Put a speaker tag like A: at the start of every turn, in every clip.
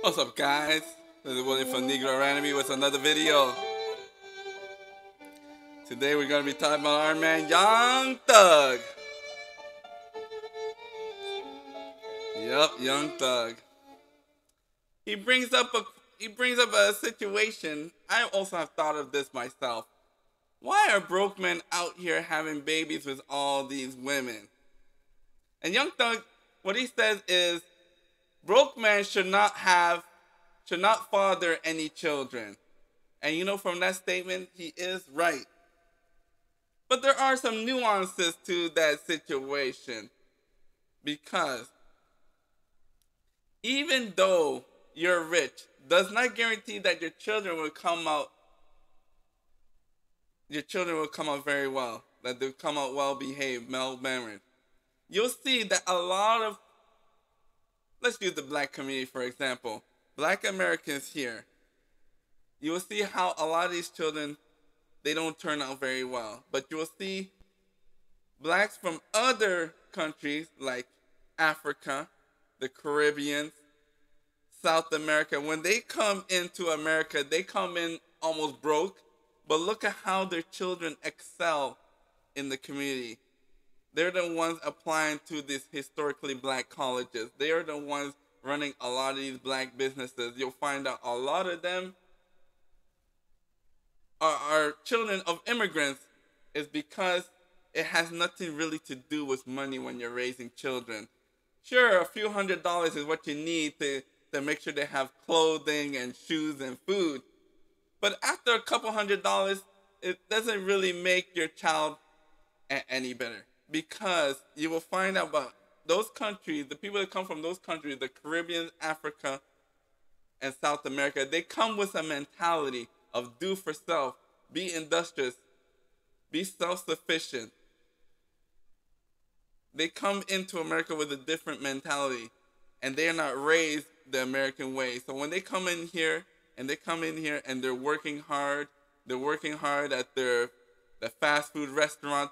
A: What's up, guys? This is William from n-gga Randomly with another video. Today we're gonna be talking about our man Young Thug. Yup, Young Thug. He brings up a situation. I also have thought of this myself. Why are broke men out here having babies with all these women? And Young Thug, what he says is, broke men should not father any children. And you know, from that statement, he is right. But there are some nuances to that situation. Because even though you're rich, does not guarantee that your children will come out very well, that they'll come out well behaved, well mannered. You'll see that a lot of, let's use the black community for example, black Americans here, you will see how a lot of these children, they don't turn out very well. But you will see blacks from other countries like Africa, the Caribbean, South America, when they come into America, they come in almost broke, but look at how their children excel in the community. They're the ones applying to these historically black colleges. They are the ones running a lot of these black businesses. You'll find out a lot of them are children of immigrants. Is because it has nothing really to do with money when you're raising children. Sure, a few $100s is what you need to make sure they have clothing and shoes and food. But after a couple $100s, it doesn't really make your child any better. Because you will find out about those countries, the people that come from those countries, the Caribbean, Africa, and South America, they come with a mentality of do for self, be industrious, be self-sufficient. They come into America with a different mentality, and they are not raised the American way. So when they come in here, and they're working hard at the fast food restaurant,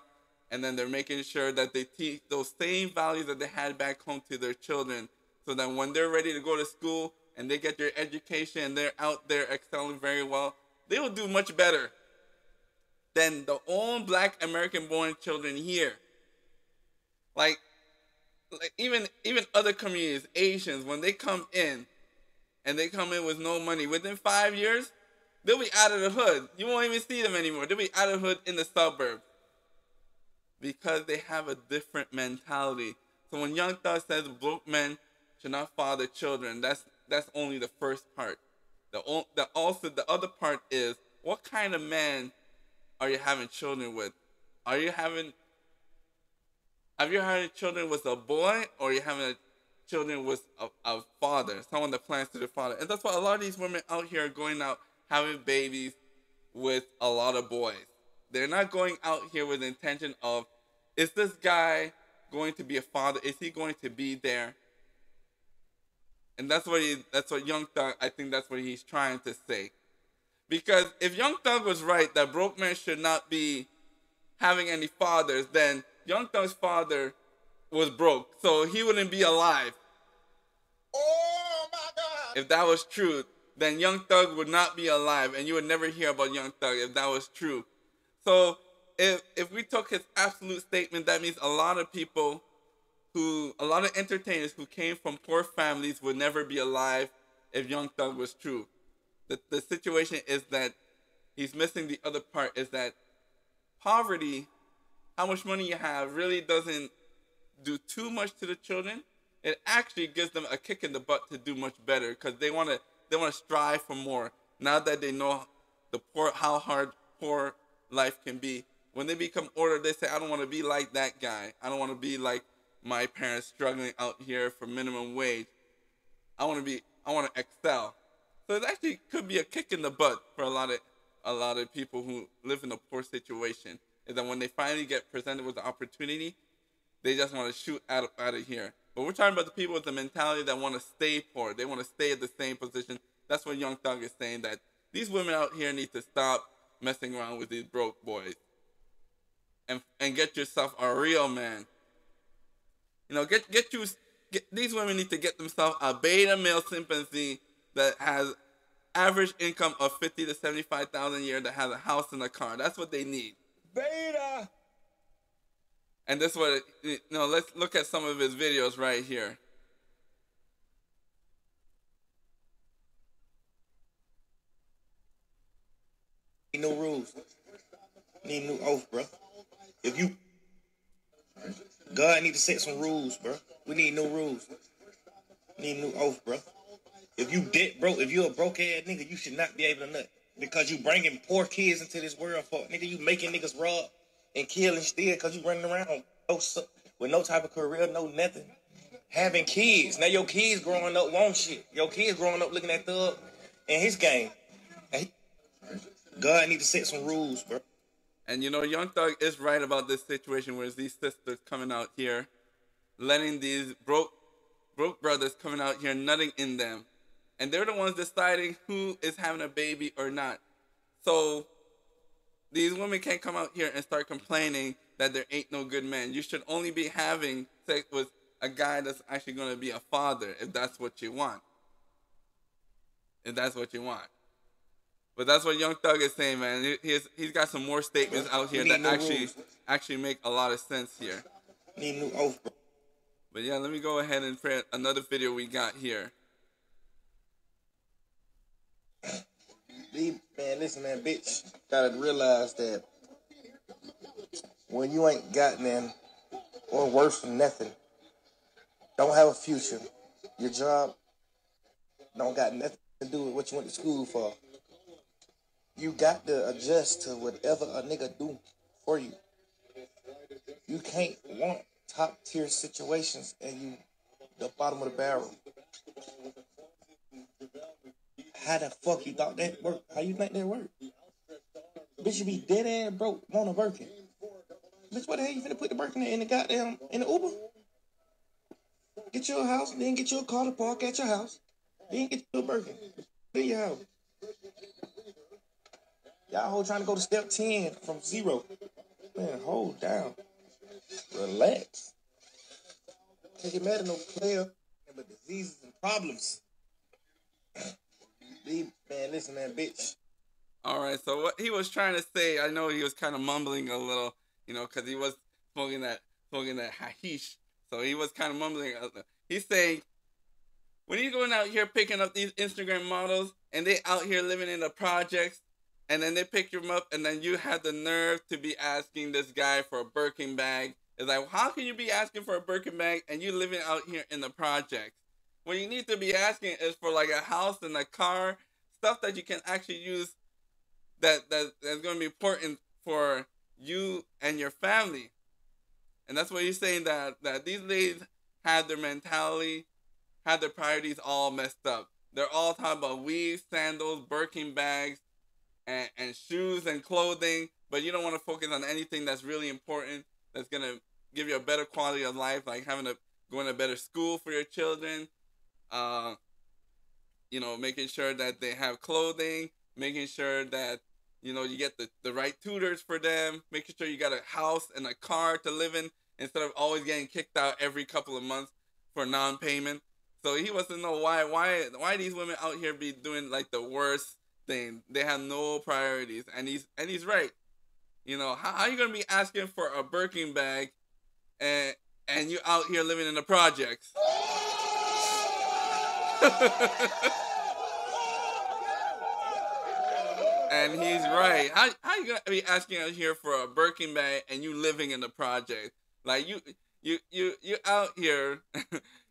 A: and then they're making sure that they teach those same values that they had back home to their children, so that when they're ready to go to school and they get their education and they're out there excelling very well, they will do much better than the own black American-born children here. Like even other communities, Asians, when they come in, and they come in with no money, within 5 years, they'll be out of the hood. You won't even see them anymore. They'll be out of the hood in the suburbs. Because they have a different mentality. So when Young Thug says broke men should not father children, that's only the first part. The other part is, what kind of man are you having children with? Have you having children with a boy, or are you having children with a father, someone that plans to be a father? And that's why a lot of these women out here are going out having babies with a lot of boys. They're not going out here with the intention of, is this guy going to be a father? Is he going to be there? And that's what Young Thug, I think that's what he's trying to say. Because if Young Thug was right that broke men should not be having any fathers, then Young Thug's father was broke, so he wouldn't be alive. Oh my God! If that was true, then Young Thug would not be alive, and you would never hear about Young Thug if that was true. So if we took his absolute statement, that means a lot of entertainers who came from poor families would never be alive if Young Thug was true. The situation is that he's missing the other part, is that poverty, how much money you have, really doesn't do too much to the children. It actually gives them a kick in the butt to do much better, because they want to strive for more. Now that they know how hard poor life can be, when they become older, they say, I don't want to be like that guy. I don't want to be like my parents struggling out here for minimum wage. I want to excel. So it actually could be a kick in the butt for a lot of people who live in a poor situation, is that when they finally get presented with the opportunity, they just want to shoot out of here. But we're talking about the people with the mentality that want to stay poor. They want to stay at the same position. That's what Young Thug is saying, that these women out here need to stop messing around with these broke boys. And get yourself a real man. You know, these women need to get themselves a beta male chimpanzee that has average income of 50 to 75,000 a year that has a house and a car. That's what they need.
B: Beta.
A: And this what let's look at some of his videos right here.
B: Need no rules. Need new oath, bro. If you God need to set some rules, bro. We need no rules. Need new oath, bro. If you debt broke, if you a broke ass nigga, you should not be able to nut. Because you bringing poor kids into this world for nigga, you making niggas rob and kill and steal because you running around with no type of career, no nothing. Having kids. Now your kids growing up want shit. Your kids growing up looking at Thug and his game. And God need to set some rules, bro.
A: And Young Thug is right about this situation where these sisters coming out here, letting these broke brothers coming out here nutting in them. And they're the ones deciding who is having a baby or not. So these women can't come out here and start complaining that there ain't no good men. You should only be having sex with a guy that's actually going to be a father if that's what you want. If that's what you want. But that's what Young Thug is saying, man. He's got some more statements out here that actually make a lot of sense here.
B: Need new oath, bro.
A: But yeah, let me go ahead and play another video we got here.
B: Man, listen, man, bitch. Gotta realize that when you ain't got none, or worse than nothing, don't have a future, your job don't got nothing to do with what you went to school for. You got to adjust to whatever a nigga do for you. You can't want top tier situations and you the bottom of the barrel. How the fuck you thought that worked? How you think that worked? Bitch, you be dead ass broke, want a Birkin. Bitch, what the hell you finna put the Birkin in the Uber? Get you a house, then get you a car to park at your house. Then get you a Birkin. In your house. Y'all whole trying to go to step 10 from 0. Man, hold down. Relax. Can't get mad at no player, but diseases and problems. Man, listen, man, bitch.
A: All right, so what he was trying to say, I know he was kind of mumbling a little, because he was smoking that hashish. So he was kind of mumbling. He's saying, when you going out here picking up these Instagram models and they out here living in the projects, and then they pick you up, and then you have the nerve to be asking this guy for a Birkin bag. It's like, how can you be asking for a Birkin bag and you living out here in the projects? What you need to be asking is for like a house and a car, stuff that you can actually use that's going to be important for you and your family. And that's what he's saying, that these ladies had their mentality, had their priorities all messed up. They're all talking about weaves, sandals, Birkin bags, and shoes and clothing, but you don't want to focus on anything that's really important, that's going to give you a better quality of life, like going to better school for your children, making sure that they have clothing, making sure that, you get the right tutors for them, making sure you got a house and a car to live in instead of always getting kicked out every couple of months for non-payment. So he wants to know why these women out here be doing like the worst thing. They have no priorities, and he's right. How are you gonna be asking for a Birkin bag and you out here living in the projects? And he's right. How you gonna be asking out here for a Birkin bag and you living in the project? Like you out here,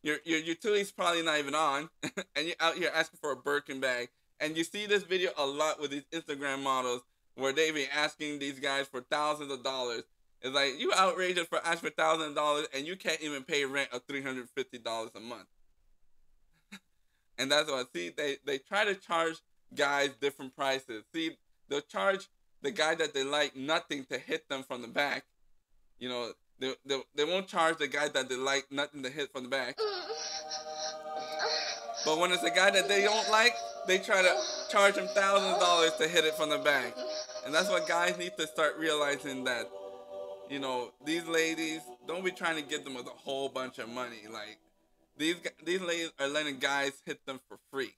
A: your utility's probably not even on, and you're out here asking for a Birkin bag. And you see this video a lot with these Instagram models where they be asking these guys for thousands of dollars. It's like, you outrageous for asking for thousands of dollars and you can't even pay rent of $350 a month. And that's what, see, they try to charge guys different prices. See, they'll charge the guy that they like nothing to hit them from the back. They won't charge the guy that they like nothing to hit from the back. But when it's a guy that they don't like, they try to charge him thousands of dollars to hit it from the back. And that's what guys need to start realizing, that, these ladies, don't be trying to give them a whole bunch of money. Like, these ladies are letting guys hit them for free.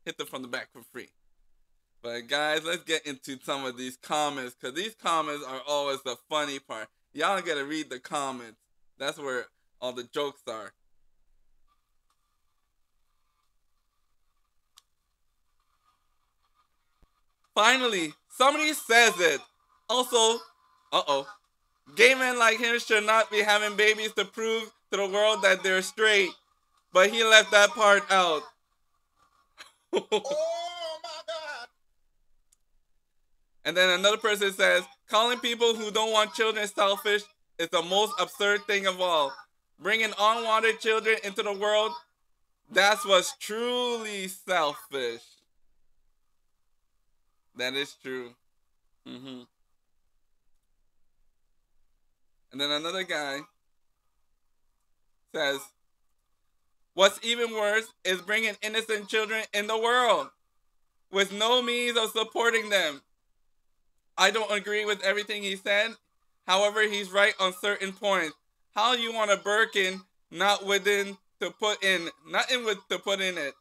A: hit them from the back for free. But guys, let's get into some of these comments, because these comments are always the funny part. Y'all gotta read the comments. That's where all the jokes are. Finally, somebody says it. Also, gay men like him should not be having babies to prove to the world that they're straight. But he left that part out. Oh my God. And then another person says, calling people who don't want children selfish is the most absurd thing of all. Bringing unwanted children into the world, that's what's truly selfish. That is true. And then another guy says, what's even worse is bringing innocent children in the world with no means of supporting them. I don't agree with everything he said. However, he's right on certain points. How you want a Birkin nothing to put in it.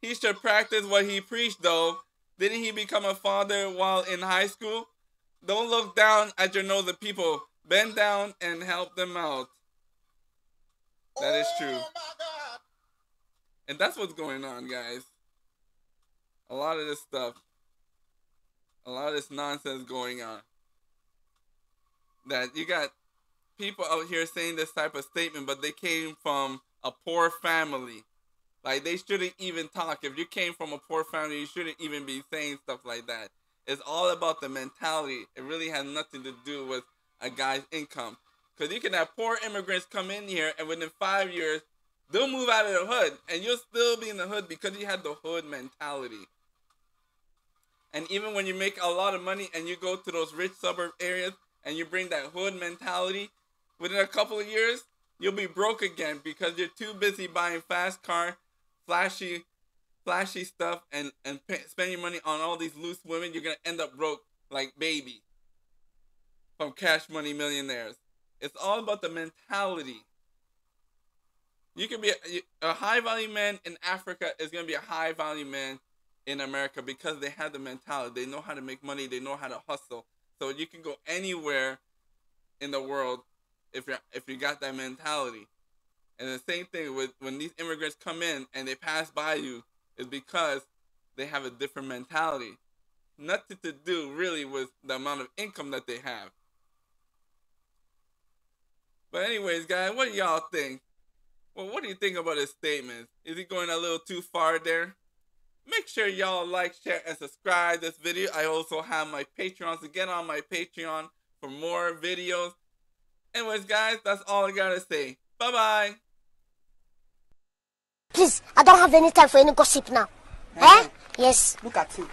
A: He should practice what he preached though. Didn't he become a father while in high school? Don't look down at your nosy people. Bend down and help them out. That is true. Oh my God. And that's what's going on, guys. A lot of this stuff. A lot of this nonsense going on. That you got people out here saying this type of statement, but they came from a poor family. Like, they shouldn't even talk. If you came from a poor family, you shouldn't even be saying stuff like that. It's all about the mentality. It really has nothing to do with a guy's income. Because you can have poor immigrants come in here, and within 5 years, they'll move out of the hood. And you'll still be in the hood because you had the hood mentality. And even when you make a lot of money and you go to those rich suburb areas and you bring that hood mentality, within a couple of years, you'll be broke again because you're too busy buying fast car, flashy stuff, and spending money on all these loose women. You're going to end up broke like Baby from Cash Money Millionaires. It's all about the mentality. You can be a high-value man in Africa is going to be a high-value man in America because they have the mentality. They know how to make money. They know how to hustle. So you can go anywhere in the world if you got that mentality. And the same thing with when these immigrants come in and they pass by you is because they have a different mentality. Nothing to do really with the amount of income that they have. But anyways, guys, what do y'all think? Well, what do you think about his statements? Is he going a little too far there? Make sure y'all like, share, and subscribe this video. I also have my Patreon, so get on my Patreon for more videos. Anyways, guys, that's all I gotta say. Bye-bye.
C: Please, I don't have any time for any gossip now. Eh? Yes.
D: Look at you.